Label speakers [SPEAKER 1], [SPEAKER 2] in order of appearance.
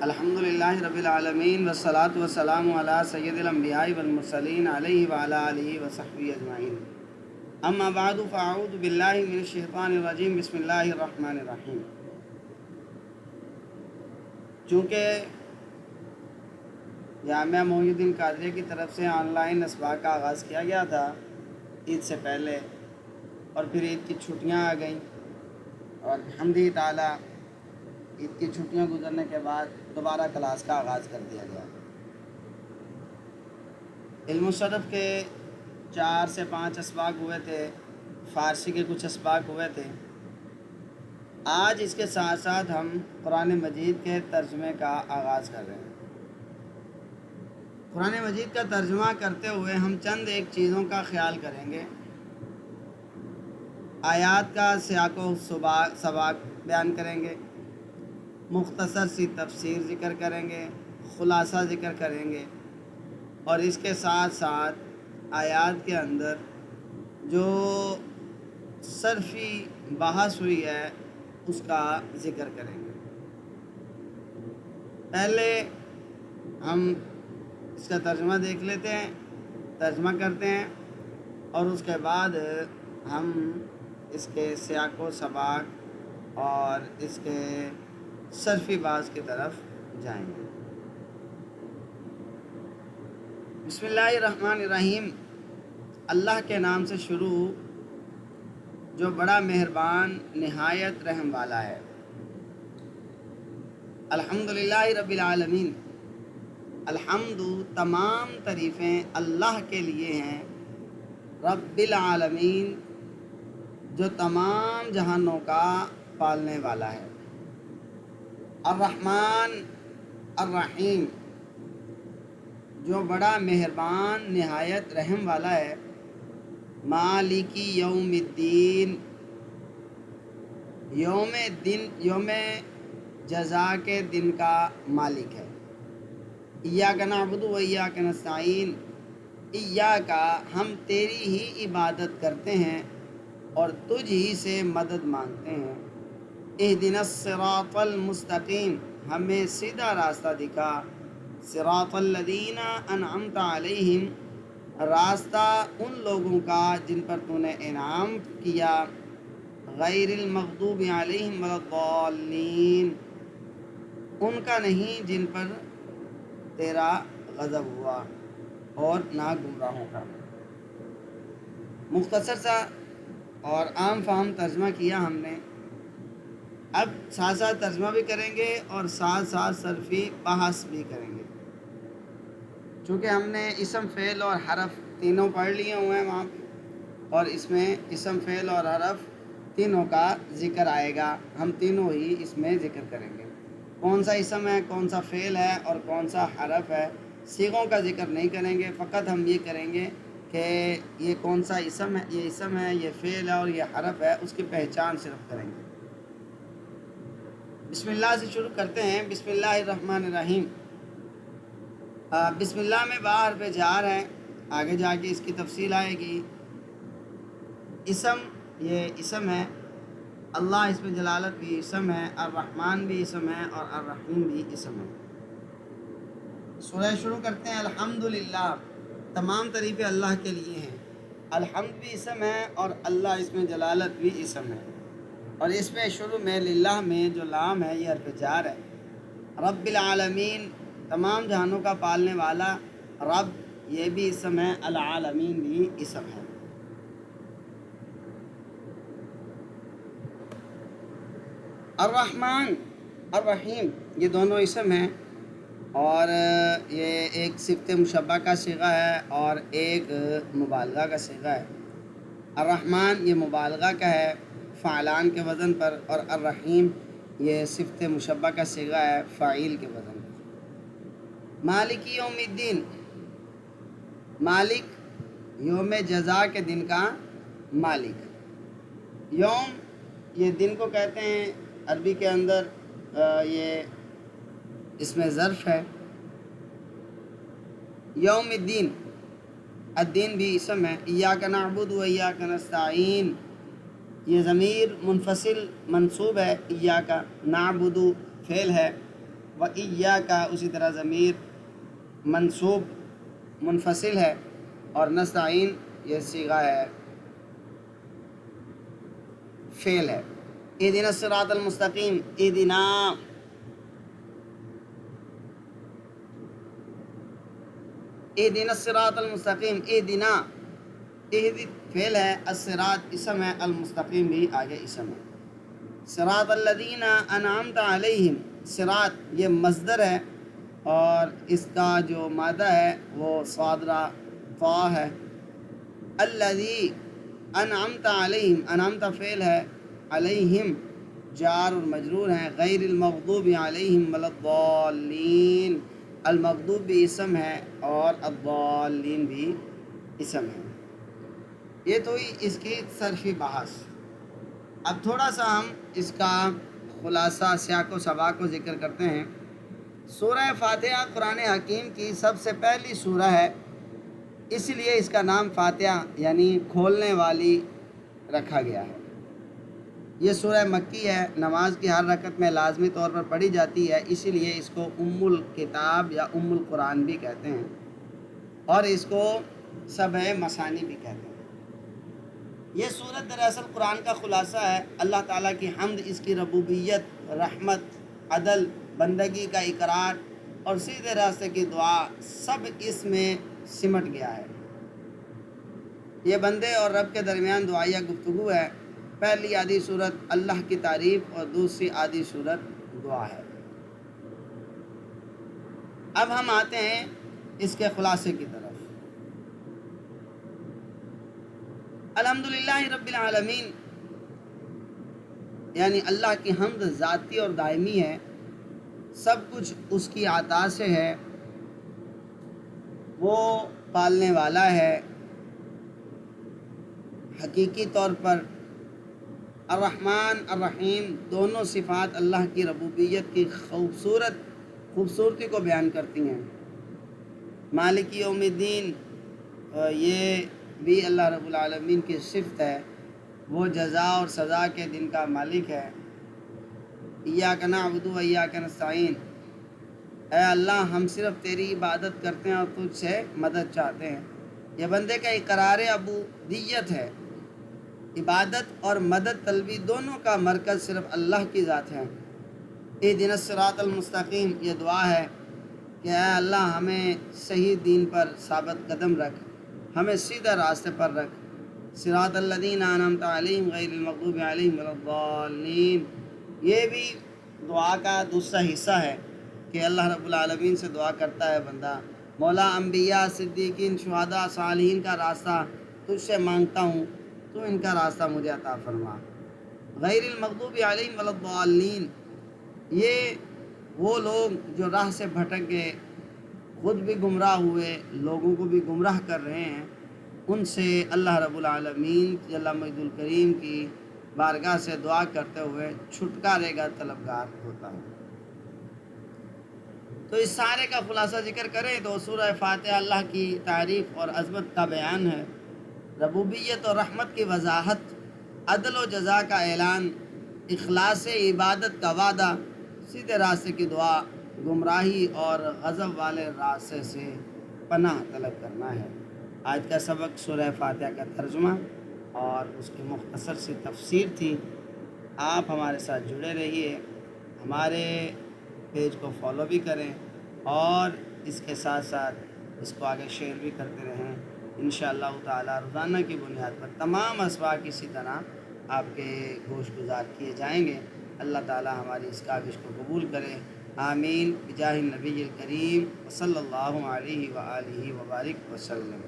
[SPEAKER 1] الحمدللہ رب العالمین والصلاة والسلام علی سید الانبیاء والمرسلین علیہ وعلی آلہ وصحبہ اجمعین، اما بعد فاعوذ باللہ من الشیطان الرجیم، بسم اللہ الرحمن الرحیم۔ چونکہ جامعہ محی الدین قادریہ کی طرف سے آن لائن اسباق کا آغاز کیا گیا تھا عید سے پہلے، اور پھر عید کی چھٹیاں آ گئیں، اور الحمد تعالیٰ عید کی چھٹیاں گزرنے کے بعد دوبارہ کلاس کا آغاز کر دیا گیا۔ علم الصرف کے 4 سے 5 اسباق ہوئے تھے، فارسی کے کچھ اسباق ہوئے تھے۔ آج اس کے ساتھ ساتھ ہم قرآن مجید کے ترجمے کا آغاز کر رہے ہیں۔ قرآن مجید کا ترجمہ کرتے ہوئے ہم چند ایک چیزوں کا خیال کریں گے۔ آیات کا سیاق و سباق بیان کریں گے، مختصر سی تفسیر ذکر کریں گے، خلاصہ ذکر کریں گے، اور اس کے ساتھ ساتھ آیات کے اندر جو صرفی بحث ہوئی ہے اس کا ذکر کریں گے۔ پہلے ہم اس کا ترجمہ دیکھ لیتے ہیں، ترجمہ کرتے ہیں، اور اس کے بعد ہم اس کے سیاق و سباق اور اس کے صرفی باز کی طرف جائیں گے۔ بسم اللہ الرحمن الرحیم، اللہ کے نام سے شروع جو بڑا مہربان نہایت رحم والا ہے۔ الحمدللہ رب العالمین، الحمد تمام تعریفیں اللہ کے لیے ہیں، رب العالمین جو تمام جہانوں کا پالنے والا ہے، الرحمن الرحیم جو بڑا مہربان نہایت رحم والا ہے، مالک یوم الدین یوم جزا کے دن کا مالک ہے۔ ایاک نعبد و ایاک نستعین، ایاک ہم تیری ہی عبادت کرتے ہیں اور تجھ ہی سے مدد مانگتے ہیں۔ اہدنا الصراط المستقیم، ہمیں سیدھا راستہ دکھا، صراط الذین انعمت علیہم، راستہ ان لوگوں کا جن پر تو نے انعام کیا، غیر المغضوب علیہم ولا الضالین، ان کا نہیں جن پر تیرا غضب ہوا اور نہ گمراہوں کا۔ مختصر سا اور عام فہم ترجمہ کیا ہم نے، اب ساتھ ساتھ ترجمہ بھی کریں گے اور ساتھ ساتھ صرفی بحث بھی کریں گے۔ چونکہ ہم نے اسم فعل اور حرف تینوں پڑھ لیے ہوئے ہیں وہاں پہ، اور اس میں اسم فعل اور حرف تینوں کا ذکر آئے گا، ہم تینوں ہی اس میں ذکر کریں گے۔ کون سا اسم ہے، کون سا فعل ہے اور کون سا حرف ہے، صیغوں کا ذکر نہیں کریں گے، فقط ہم یہ کریں گے کہ یہ کون سا اسم ہے، یہ اسم ہے، یہ فعل ہے اور یہ حرف ہے، اس کی پہچان صرف کریں گے۔ بسم اللہ سے شروع کرتے ہیں۔ بسم اللہ الرحمن الرحیم، بسم اللہ میں باہر پہ جار ہے، آگے جا کے اس کی تفصیل آئے گی۔ اسم، یہ اسم ہے، اللہ اس میں جلالت بھی اسم ہے، الرحمن بھی اسم ہے اور الرحیم بھی اسم ہے۔ سورہ شروع کرتے ہیں الحمدللہ، تمام تعریفیں اللہ کے لیے ہیں۔ الحمد بھی اسم ہے اور اللہ اس میں جلالت بھی اسم ہے، اور اس میں شروع میں للہ میں جو لام ہے یہ حرف جار ہے۔ رب العالمین، تمام جہانوں کا پالنے والا، رب یہ بھی اسم ہے، العالمین بھی اسم ہے۔ الرحمن الرحیم یہ دونوں اسم ہیں، اور یہ ایک صفت مشبہ کا صیغہ ہے اور ایک مبالغہ کا صیغہ ہے۔ الرحمن یہ مبالغہ کا ہے فعلان کے وزن پر، اور الرحیم یہ صفت مشبہ کا صیغہ ہے فاعل کے وزن پر۔ مالک یوم الدین، مالک یوم جزا کے دن کا مالک۔ یوم یہ دن کو کہتے ہیں، عربی کے اندر یہ اس میں ظرف ہے۔ یوم الدین، الدین بھی اسم ہے۔ ایاک نعبد و ایاک نستعین، یہ ضمیر منفصل منصوب ہے، ایاک نعبد فعل ہے، و ایاکا اسی طرح ضمیر منصوب منفصل ہے، اور نستعین یہ صیغہ ہے، فعل ہے۔ اہدنا الصراط المستقیم، اہدنا الصراط المستقیم، اہدنا فعل ہے، الصراط اسم ہے، المستقیم بھی آگے اسم ہے۔ صراط الذین انعمت علیہم، صراط یہ مصدر ہے اور اس کا جو مادہ ہے وہ صادرہ طا ہے۔ الذی انعمت علیہم، انعمت فعل ہے، علیہم جار اور مجرور ہیں، غیر المغضوب علیہم ولا الضالین، المغضوب بھی اسم ہے اور الضالین بھی اسم ہے۔ یہ تو ہی اس کی صرفی بحث۔ اب تھوڑا سا ہم اس کا خلاصہ سیاق و سباق کو ذکر کرتے ہیں۔ سورہ فاتحہ قرآن حکیم کی سب سے پہلی سورہ ہے، اس لیے اس کا نام فاتحہ یعنی کھولنے والی رکھا گیا ہے۔ یہ سورہ مکی ہے، نماز کی ہر رکعت میں لازمی طور پر پڑھی جاتی ہے، اسی لیے اس کو ام الکتاب یا ام القرآن بھی کہتے ہیں، اور اس کو سبع مثانی بھی کہتے ہیں۔ یہ سورت دراصل قرآن کا خلاصہ ہے۔ اللہ تعالیٰ کی حمد، اس کی ربوبیت، رحمت، عدل، بندگی کا اقرار اور سیدھے راستے کی دعا سب اس میں سمٹ گیا ہے۔ یہ بندے اور رب کے درمیان دعائیہ گفتگو ہے۔ پہلی آدھی صورت اللہ کی تعریف اور دوسری آدھی صورت دعا ہے۔ اب ہم آتے ہیں اس کے خلاصے کی طرف۔ الحمدللہ رب العالمین، یعنی اللہ کی حمد ذاتی اور دائمی ہے، سب کچھ اس کی عطا سے ہے، وہ پالنے والا ہے۔ حقیقی طور پر الرحمن الرحیم دونوں صفات اللہ کی ربوبیت کی خوبصورتی کو بیان کرتی ہیں۔ مالک یوم الدین، یہ بھی اللہ رب العالمین کی صفت ہے، وہ جزا اور سزا کے دن کا مالک ہے۔ ایاک نعبد و ایاک نستعین، اے اللہ ہم صرف تیری عبادت کرتے ہیں اور تجھ سے مدد چاہتے ہیں۔ یہ بندے کا اقرار عبودیت ہے۔ عبادت اور مدد طلبی دونوں کا مرکز صرف اللہ کی ذات ہے۔ اہدنا الصراط المستقیم، یہ دعا ہے کہ اے اللہ ہمیں صحیح دین پر ثابت قدم رکھ، ہمیں سیدھا راستے پر رکھ۔ صراط الذین انعمت علیہم غیر المغضوب علیہم ولا الضالین، یہ بھی دعا کا دوسرا حصہ ہے کہ اللہ رب العالمین سے دعا کرتا ہے بندہ، مولا انبیاء، صدیقین، شہداء، صالحین کا راستہ تجھ سے مانگتا ہوں، تو ان کا راستہ مجھے عطا فرما۔ غیر المغضوب علیہم ولا الضالین، یہ وہ لوگ جو راہ سے بھٹک گئے، خود بھی گمراہ ہوئے، لوگوں کو بھی گمراہ کر رہے ہیں، ان سے اللہ رب العالمین جل مجد الکریم کی بارگاہ سے دعا کرتے ہوئے چھٹکارے کا طلبگار ہوتا ہے۔ تو اس سارے کا خلاصہ ذکر کریں تو سورہ فاتحہ اللہ کی تعریف اور عظمت کا بیان ہے، ربوبیت اور رحمت کی وضاحت، عدل و جزا کا اعلان، اخلاص عبادت کا وعدہ، سیدھے راستے کی دعا، گمراہی اور غضب والے راستے سے پناہ طلب کرنا ہے۔ آج کا سبق سورہ فاتحہ کا ترجمہ اور اس کی مختصر سی تفسیر تھی۔ آپ ہمارے ساتھ جڑے رہیے، ہمارے پیج کو فالو بھی کریں اور اس کے ساتھ ساتھ اس کو آگے شیئر بھی کرتے رہیں۔ انشاءاللہ تعالی روزانہ کی بنیاد پر تمام اسباق اسی طرح آپ کے گوش گزار کیے جائیں گے۔ اللہ تعالی ہماری اس کاوش کو قبول کرے، آمین، بجاہ النبی الکریم صلی اللہ علیہ وآلہ وبارک وسلم۔